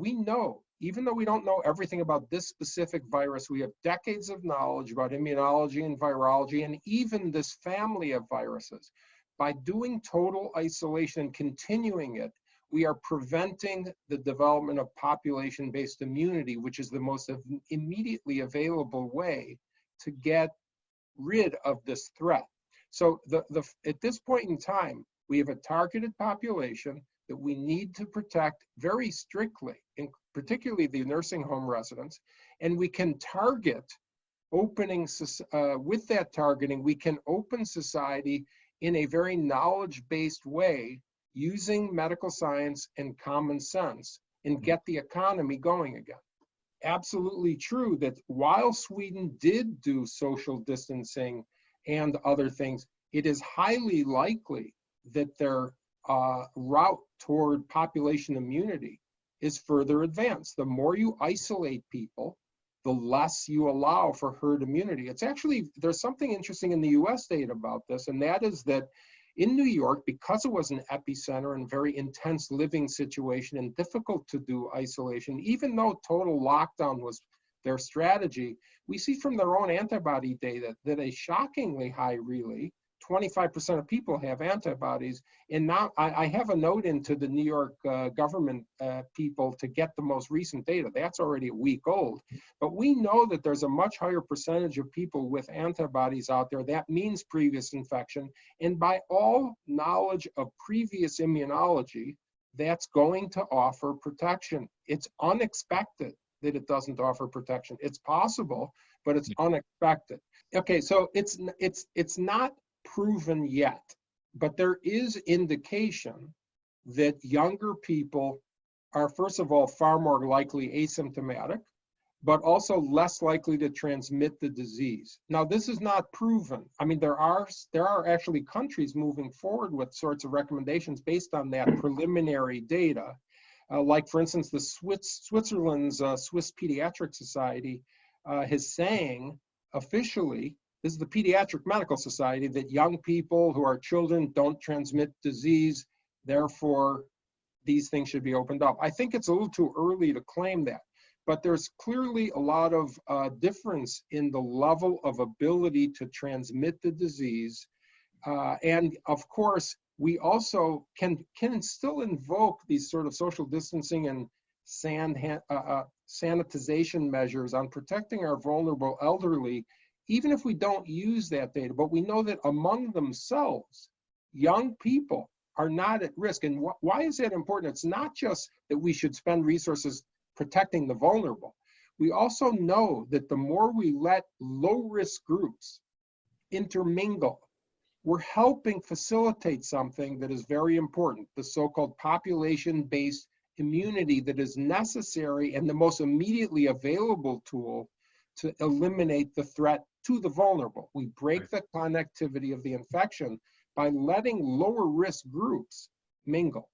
we know, even though we don't know everything about this specific virus, we have decades of knowledge about immunology and virology and even this family of viruses. By doing total isolation and continuing it, we are preventing the development of population-based immunity, which is the most immediately available way to get rid of this threat. So at this point in time, we have a targeted population that we need to protect very strictly, particularly the nursing home residents, and we can target opening, with that targeting, we can open society in a very knowledge-based way using medical science and common sense and get the economy going again. Absolutely true that while Sweden did do social distancing and other things, it is highly likely that their route toward population immunity is further advanced. The more you isolate people, the less you allow for herd immunity. It's actually, there's something interesting in the US data about this, and that is that in New York, because it was an epicenter and very intense living situation and difficult to do isolation, even though total lockdown was their strategy, we see from their own antibody data that a shockingly high, really, 25% of people have antibodies. And now I have a note into the New York government people to get the most recent data. That's already a week old. But we know that there's a much higher percentage of people with antibodies out there. That means previous infection. And by all knowledge of previous immunology, that's going to offer protection. It's unexpected that it doesn't offer protection. It's possible, but it's unexpected. Okay, so it's not proven yet, but there is indication that younger people are, first of all, far more likely asymptomatic, but also less likely to transmit the disease. Now, this is not proven. I mean, there are actually countries moving forward with sorts of recommendations based on that preliminary data. Like, for instance, the Switzerland's Swiss Pediatric Society is saying officially, this is the Pediatric Medical Society, that young people who are children don't transmit disease, therefore these things should be opened up. I think it's a little too early to claim that, but there's clearly a lot of difference in the level of ability to transmit the disease. And of course, we also can still invoke these sort of social distancing and sanitization measures on protecting our vulnerable elderly, even if we don't use that data. But we know that among themselves, young people are not at risk. And why is that important? It's not just that we should spend resources protecting the vulnerable. We also know that the more we let low-risk groups intermingle, we're helping facilitate something that is very important, the so-called population-based immunity that is necessary and the most immediately available tool to eliminate the threat to the vulnerable. We break the connectivity of the infection by letting lower risk groups mingle.